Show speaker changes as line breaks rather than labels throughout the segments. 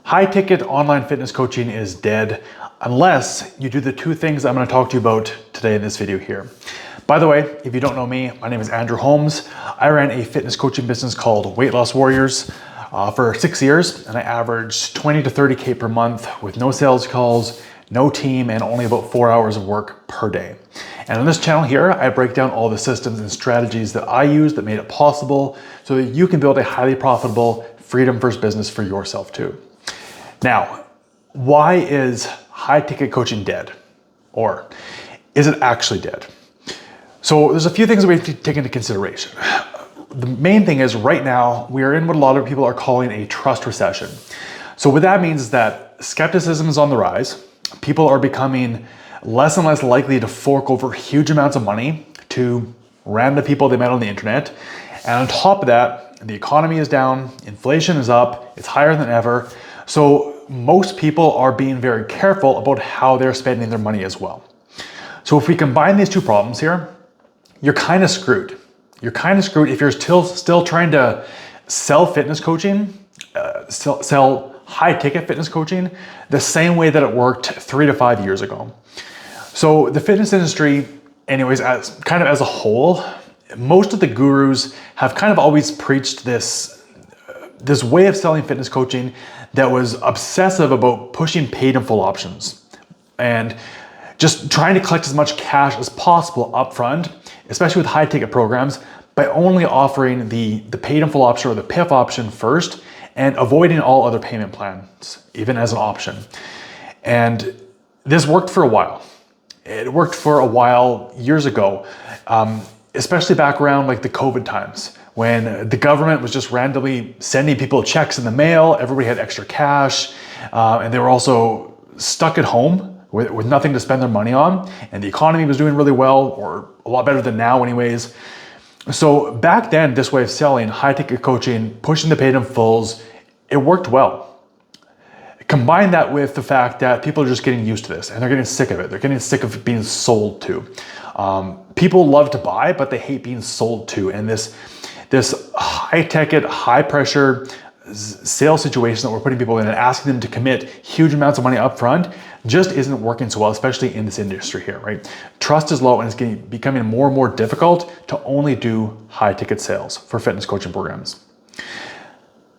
High ticket online fitness coaching is dead unless you do the two things I'm going to talk to you about today in this video here. By the way, if you don't know me, my name is Andrew Holmes. I ran a fitness coaching business called Weight Loss Warriors for 6 years, and I averaged 20 to 30K per month with no sales calls, no team, and only about 4 hours of work per day. And on this channel here, I break down all the systems and strategies that I use that made it possible so that you can build a highly profitable, freedom-first business for yourself too. Now, why is high ticket coaching dead? Or is it actually dead? So there's a few things that we have to take into consideration. The main thing is right now, we are in what a lot of people are calling a trust recession. So what that means is that skepticism is on the rise. People are becoming less and less likely to fork over huge amounts of money to random people they met on the internet. And on top of that, the economy is down, inflation is up, it's higher than ever. So most people are being very careful about how they're spending their money as well. So if we combine these two problems here, you're kind of screwed. You're kind of screwed if you're still trying to sell fitness coaching, sell high ticket fitness coaching the same way that it worked 3 to 5 years ago. So the fitness industry, anyways, as a whole, most of the gurus have kind of always preached this way of selling fitness coaching that was obsessive about pushing paid in full options and just trying to collect as much cash as possible upfront, especially with high ticket programs, by only offering the paid in full option or the PIF option first and avoiding all other payment plans, even as an option. And this worked for a while. It worked for a while years ago, especially back around like the COVID times when the government was just randomly sending people checks in the mail, everybody had extra cash, and they were also stuck at home with nothing to spend their money on, and the economy was doing really well, or a lot better than now anyways. So back then, this way of selling high ticket coaching, pushing the paid in fulls, it worked well. Combine that with the fact that people are just getting used to this and they're getting sick of it. They're getting sick of being sold to. People love to buy, but they hate being sold to. And this high ticket, high pressure sales situation that we're putting people in and asking them to commit huge amounts of money up front just isn't working so well, especially in this industry here, right? Trust is low and it's becoming more and more difficult to only do high ticket sales for fitness coaching programs.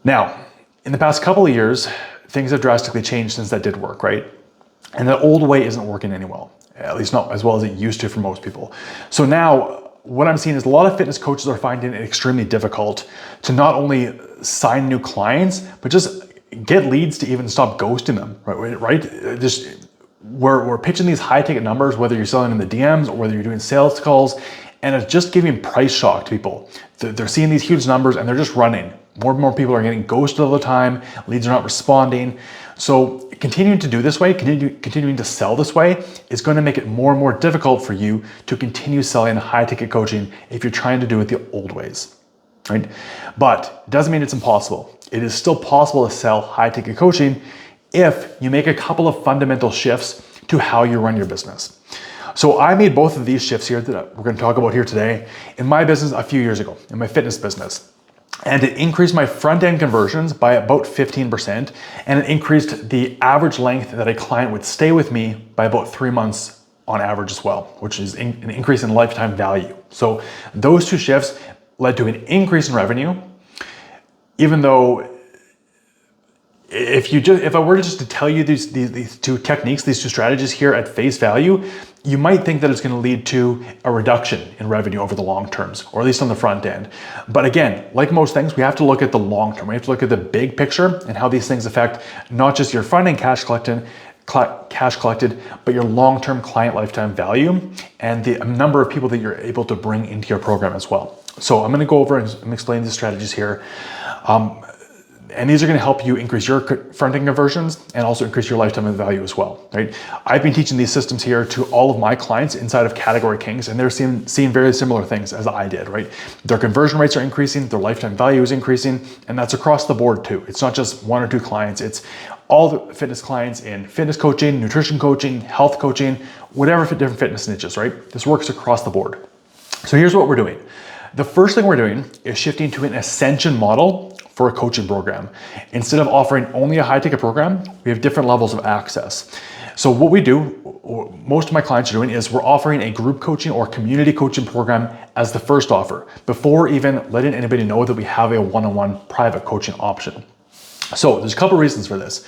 Now, in the past couple of years, things have drastically changed since that did work, right? And the old way isn't working any well, at least not as well as it used to for most people. So now what I'm seeing is a lot of fitness coaches are finding it extremely difficult to not only sign new clients, but just get leads to even stop ghosting them, right? Just we're pitching these high ticket numbers, whether you're selling in the DMs or whether you're doing sales calls, and it's just giving price shock to people. They're seeing these huge numbers and they're just running. More and more people are getting ghosted all the time. Leads are not responding. So continuing to do this way, continuing to sell this way is going to make it more and more difficult for you to continue selling high ticket coaching if you're trying to do it the old ways, right? But it doesn't mean it's impossible. It is still possible to sell high ticket coaching if you make a couple of fundamental shifts to how you run your business. So I made both of these shifts here that we're going to talk about here today in my business a few years ago, in my fitness business. And it increased my front-end conversions by about 15%, and it increased the average length that a client would stay with me by about 3 months on average as well, which is an increase in lifetime value. So those two shifts led to an increase in revenue, even though if I were just to tell you these two techniques, these two strategies here at face value, you might think that it's going to lead to a reduction in revenue over the long terms, or at least on the front end. But again, like most things, we have to look at the long term. We have to look at the big picture and how these things affect not just your front end cash collected, but your long-term client lifetime value and the number of people that you're able to bring into your program as well. So I'm going to go over and explain the strategies here. And these are going to help you increase your front-end conversions and also increase your lifetime value as well, right? I've been teaching these systems here to all of my clients inside of Category Kings, and they're seeing very similar things as I did, right? Their conversion rates are increasing, their lifetime value is increasing, and that's across the board too. It's not just 1 or 2 clients, it's all the fitness clients in fitness coaching, nutrition coaching, health coaching, whatever different fitness niches, right? This works across the board. So here's what we're doing. The first thing we're doing is shifting to an ascension model for a coaching program. Instead of offering only a high ticket program, we have different levels of access. So what we do, most of my clients are doing, is we're offering a group coaching or community coaching program as the first offer before even letting anybody know that we have a one-on-one private coaching option. So there's a couple reasons for this.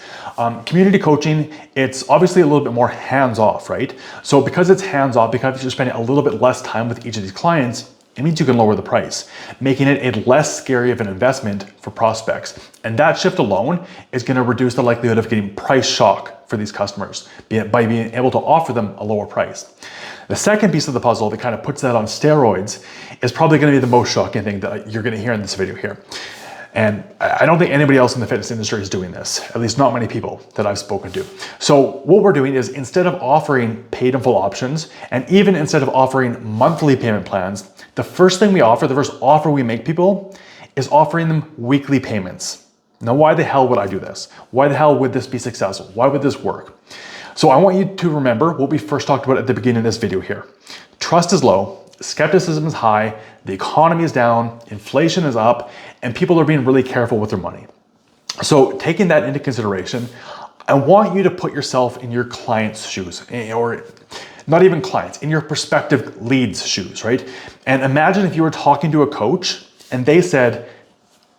Community coaching, it's obviously a little bit more hands-off, right? So because it's hands-off, because you're spending a little bit less time with each of these clients, it means you can lower the price, making it a less scary of an investment for prospects. And that shift alone is going to reduce the likelihood of getting price shock for these customers by being able to offer them a lower price. The second piece of the puzzle that kind of puts that on steroids is probably going to be the most shocking thing that you're going to hear in this video here. And I don't think anybody else in the fitness industry is doing this, at least not many people that I've spoken to. So what we're doing is, instead of offering paid in full options, and even instead of offering monthly payment plans, the first thing we offer, the first offer we make people, is offering them weekly payments. Now, why the hell would I do this? Why the hell would this be successful? Why would this work? So I want you to remember what we first talked about at the beginning of this video here. Trust is low, skepticism is high, the economy is down, inflation is up, and people are being really careful with their money. So taking that into consideration, I want you to put yourself in your client's shoes, or not even clients, in your prospective leads' shoes, right? And imagine if you were talking to a coach and they said,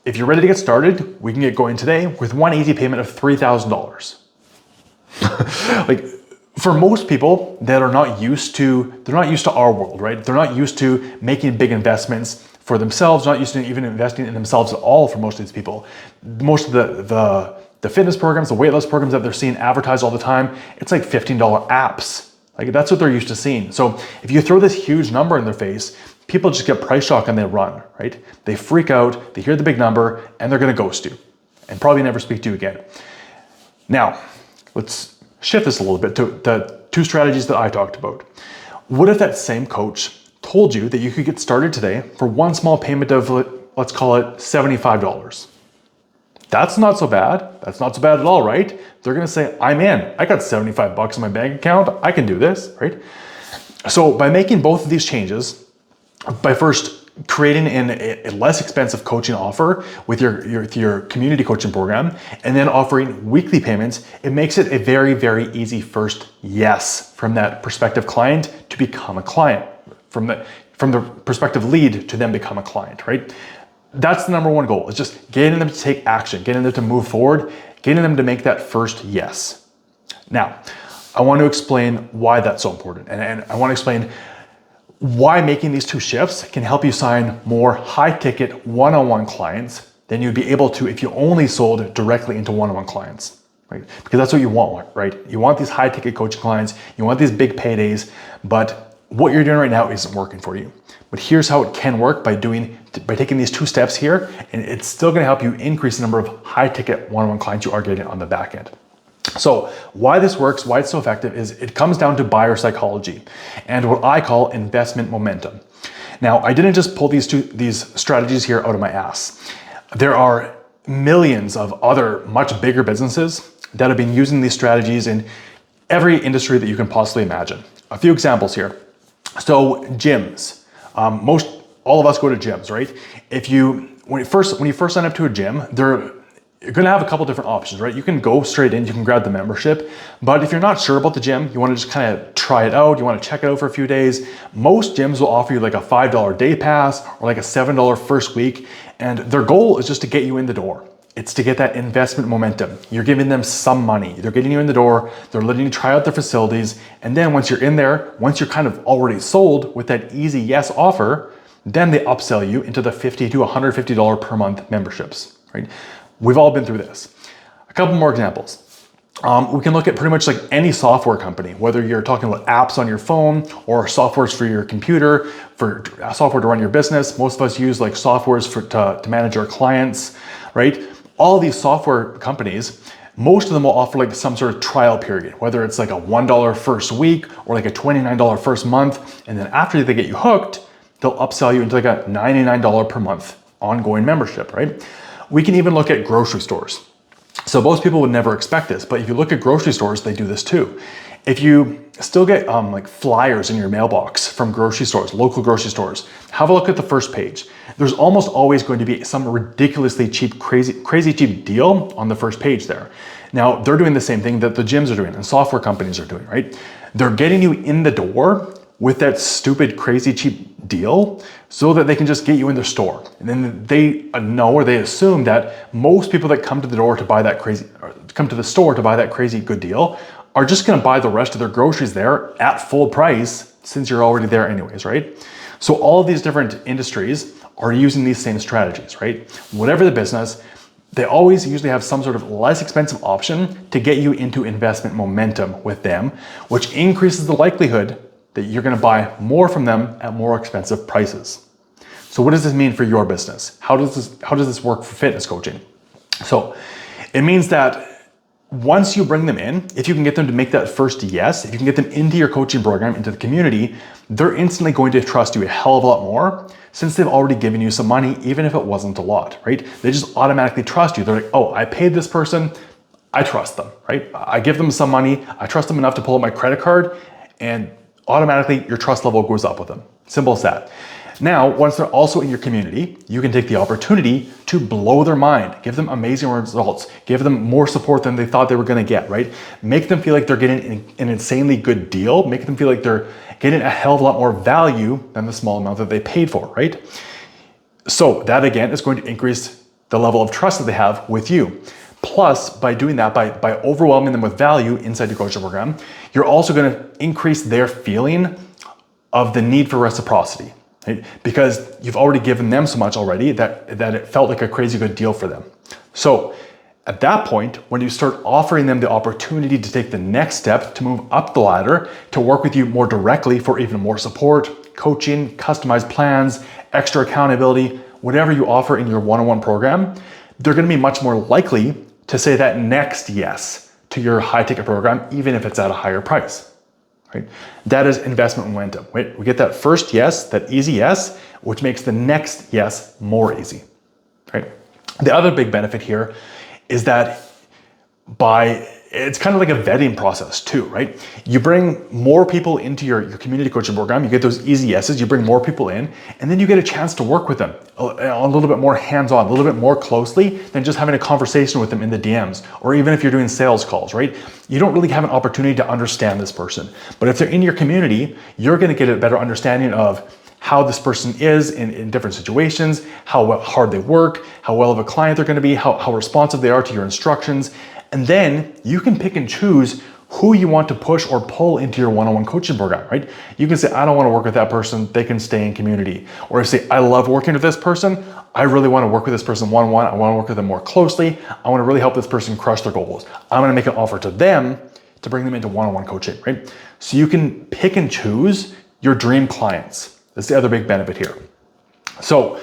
if you're ready to get started, we can get going today with one easy payment of $3,000. Like, for most people that are not used to, they're not used to our world, right? They're not used to making big investments for themselves, not used to even investing in themselves at all for most of these people. Most of the fitness programs, the weight loss programs that they're seeing advertised all the time, it's like $15 apps. Like, that's what they're used to seeing. So if you throw this huge number in their face, people just get price shock and they run, right? They freak out, they hear the big number, and they're gonna ghost you and probably never speak to you again. Now, let's shift this a little bit to the two strategies that I talked about. What if that same coach told you that you could get started today for one small payment of, let's call it $75? That's not so bad. That's not so bad at all, right? They're gonna say, I'm in. I got 75 bucks in my bank account. I can do this, right? So by making both of these changes, by first creating a less expensive coaching offer with your community coaching program, and then offering weekly payments, it makes it a very, very easy first yes from that prospective client to become a client, from the prospective lead to then become a client, right? That's the number one goal, is just getting them to take action, getting them to move forward, getting them to make that first yes. Now, I want to explain why that's so important, and I want to explain why making these two shifts can help you sign more high-ticket one-on-one clients than you'd be able to if you only sold directly into one-on-one clients, right? Because that's what you want, right? You want these high-ticket coaching clients, you want these big paydays, but what you're doing right now isn't working for you. But here's how it can work by taking these two steps here, and it's still gonna help you increase the number of high-ticket one-on-one clients you are getting on the back end. So why this works, why it's so effective, is it comes down to buyer psychology and what I call investment momentum. Now, I didn't just pull these strategies here out of my ass. There are millions of other much bigger businesses that have been using these strategies in every industry that you can possibly imagine. A few examples here. So gyms, all of us go to gyms, right? When you first sign up to a gym, you're gonna have a couple different options, right? You can go straight in, you can grab the membership, but if you're not sure about the gym, you wanna just kind of try it out, you wanna check it out for a few days, most gyms will offer you like a $5 day pass or like a $7 first week, and their goal is just to get you in the door. It's to get that investment momentum. You're giving them some money. They're getting you in the door, they're letting you try out their facilities, and then once you're in there, once you're kind of already sold with that easy yes offer, then they upsell you into the $50 to $150 per month memberships, right? We've all been through this. A couple more examples. We can look at pretty much like any software company, whether you're talking about apps on your phone or softwares for your computer, for software to run your business. Most of us use like softwares to manage our clients, right? All these software companies, most of them will offer like some sort of trial period, whether it's like a $1 first week or like a $29 first month. And then after they get you hooked, they'll upsell you into like a $99 per month ongoing membership, right? We can even look at grocery stores. So most people would never expect this, but if you look at grocery stores, they do this too. If you still get like flyers in your mailbox from grocery stores, local grocery stores, have a look at the first page. There's almost always going to be some ridiculously cheap, crazy cheap deal on the first page there. Now, they're doing the same thing that the gyms are doing and software companies are doing, right? They're getting you in the door with that stupid, crazy cheap deal so that they can just get you in their store. And then they know, or they assume that most people that come to the door to buy that crazy, or come to the store to buy that crazy good deal are just gonna buy the rest of their groceries there at full price since you're already there anyways, right? So all of these different industries are using these same strategies, right? Whatever the business, they always usually have some sort of less expensive option to get you into investment momentum with them, which increases the likelihood that you're gonna buy more from them at more expensive prices. So what does this mean for your business? How does this work for fitness coaching? So it means that once you bring them in, if you can get them to make that first yes, if you can get them into your coaching program, into the community, they're instantly going to trust you a hell of a lot more since they've already given you some money, even if it wasn't a lot, right? They just automatically trust you. They're like, oh, I paid this person, I trust them, right? I give them some money, I trust them enough to pull out my credit card, and automatically your trust level goes up with them. Simple as that. Now, once they're also in your community, you can take the opportunity to blow their mind, give them amazing results, give them more support than they thought they were gonna get, right? Make them feel like they're getting an insanely good deal, make them feel like they're getting a hell of a lot more value than the small amount that they paid for, right? So that again is going to increase the level of trust that they have with you. Plus, by doing that, by overwhelming them with value inside your coaching program, you're also gonna increase their feeling of the need for reciprocity. Right? Because you've already given them so much already that it felt like a crazy good deal for them. So at that point, when you start offering them the opportunity to take the next step, to move up the ladder, to work with you more directly for even more support, coaching, customized plans, extra accountability, whatever you offer in your one-on-one program, they're gonna be much more likely to say that next yes to your high ticket program, even if it's at a higher price. Right? That is investment momentum. Right? We get that first yes, that easy yes, which makes the next yes more easy. Right? The other big benefit here is that it's kind of like a vetting process too, right? You bring more people into your community coaching program, you get those easy yeses, you bring more people in, and then you get a chance to work with them a little bit more hands-on, a little bit more closely than just having a conversation with them in the DMs, or even if you're doing sales calls, right? You don't really have an opportunity to understand this person. But if they're in your community, you're gonna get a better understanding of how this person is in different situations, how hard they work, how well of a client they're gonna be, how responsive they are to your instructions. And then you can pick and choose who you want to push or pull into your one-on-one coaching program, right? You can say, I don't want to work with that person, they can stay in community. Or say, I love working with this person, I really want to work with this person one-on-one, I want to work with them more closely, I want to really help this person crush their goals. I'm going to make an offer to them to bring them into one-on-one coaching, right? So you can pick and choose your dream clients. That's the other big benefit here. So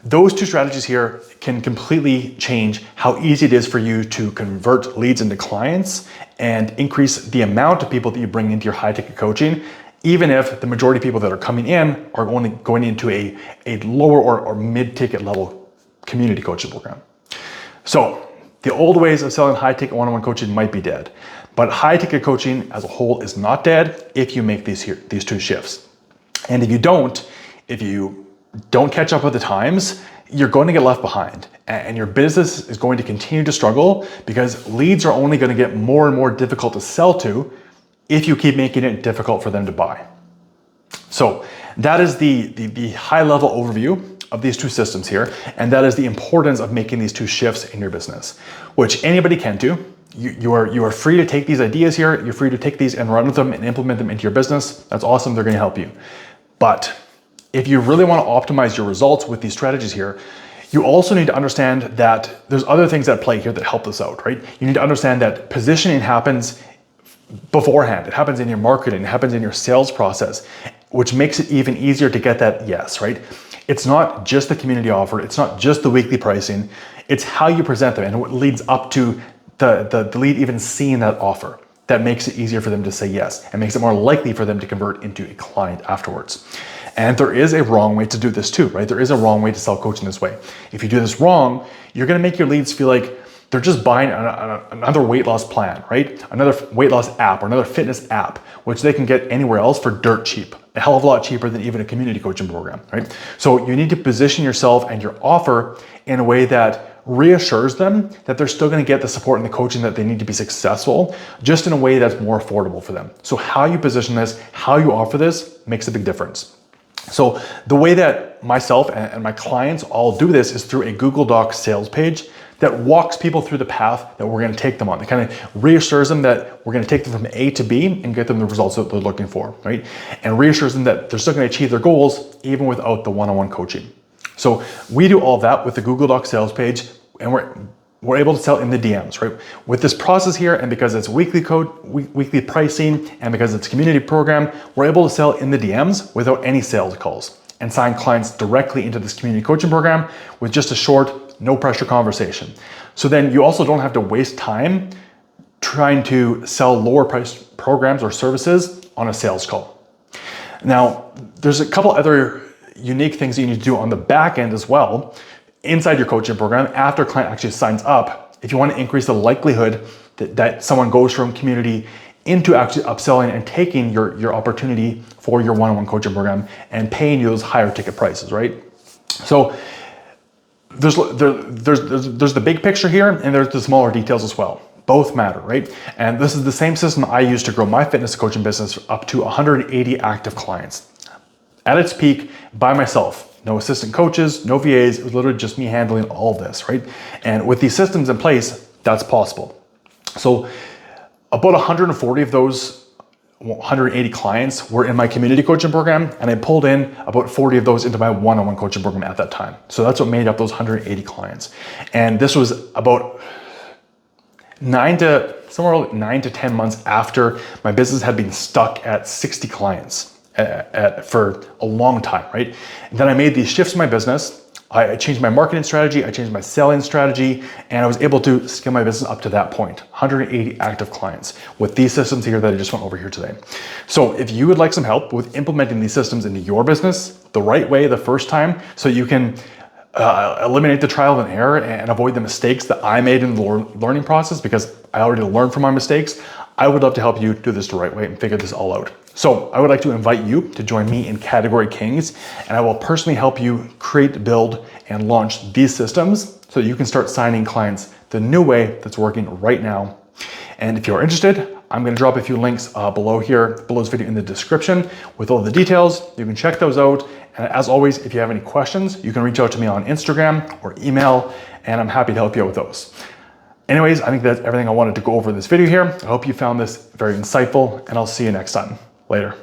those two strategies here can completely change how easy it is for you to convert leads into clients and increase the amount of people that you bring into your high ticket coaching, even if the majority of people that are coming in are only going into a lower or mid-ticket level community coaching program. So the old ways of selling high ticket one-on-one coaching might be dead, but high ticket coaching as a whole is not dead if you make these two shifts. And if you don't catch up with the times, you're going to get left behind and your business is going to continue to struggle because leads are only going to get more and more difficult to sell to if you keep making it difficult for them to buy. So that is the high level overview of these two systems here. And that is the importance of making these two shifts in your business, which anybody can do. You are free to take these ideas here. You're free to take these and run with them and implement them into your business. That's awesome. They're going to help you. But if you really want to optimize your results with these strategies here, you also need to understand that there's other things at play here that help this out, right? You need to understand that positioning happens beforehand. It happens in your marketing, it happens in your sales process, which makes it even easier to get that yes, right? It's not just the community offer, it's not just the weekly pricing, it's how you present them and what leads up to the lead even seeing that offer. That makes it easier for them to say yes and makes it more likely for them to convert into a client afterwards. And there is a wrong way to do this too, right? There is a wrong way to sell coaching this way. If you do this wrong, you're gonna make your leads feel like they're just buying another weight loss plan, right? Another weight loss app or another fitness app, which they can get anywhere else for dirt cheap, a hell of a lot cheaper than even a community coaching program, right? So you need to position yourself and your offer in a way that reassures them that they're still going to get the support and the coaching that they need to be successful, just in a way that's more affordable for them. So how you position this, how you offer this makes a big difference. So the way that myself and my clients all do this is through a Google Docs sales page that walks people through the path that we're going to take them on. It kind of reassures them that we're going to take them from A to B and get them the results that they're looking for, right? And reassures them that they're still going to achieve their goals even without the one-on-one coaching. So we do all that with the Google Docs sales page, and we're able to sell in the DMs, right? With this process here, and because it's weekly pricing, and because it's a community program, we're able to sell in the DMs without any sales calls and sign clients directly into this community coaching program with just a short, no pressure conversation. So then you also don't have to waste time trying to sell lower priced programs or services on a sales call. Now, there's a couple other unique things that you need to do on the back end as well inside your coaching program after a client actually signs up. If you want to increase the likelihood that someone goes from community into actually upselling and taking your opportunity for your one-on-one coaching program and paying you those higher ticket prices, right? So there's the big picture here, and there's the smaller details as well. Both matter, right? And this is the same system I use to grow my fitness coaching business up to 180 active clients. At its peak, by myself. No assistant coaches, no VAs, it was literally just me handling all of this, right? And with these systems in place, that's possible. So about 140 of those 180 clients were in my community coaching program, and I pulled in about 40 of those into my one-on-one coaching program at that time. So that's what made up those 180 clients. And this was about 9 to 10 months after my business had been stuck at 60 clients. For a long time, right? And then I made these shifts in my business. I changed my marketing strategy, I changed my selling strategy, and I was able to scale my business up to that point, 180 active clients with these systems here that I just went over here today. So if you would like some help with implementing these systems into your business the right way the first time, so you can eliminate the trial and error and avoid the mistakes that I made in the learning process, because I already learned from my mistakes, I would love to help you do this the right way and figure this all out. So I would like to invite you to join me in Category Kings, and I will personally help you create, build, and launch these systems so that you can start signing clients the new way that's working right now. And if you're interested, I'm going to drop a few links below this video in the description with all the details. You can check those out. And as always, if you have any questions, you can reach out to me on Instagram or email, and I'm happy to help you out with those. Anyways, I think that's everything I wanted to go over in this video here. I hope you found this very insightful, and I'll see you next time. Later.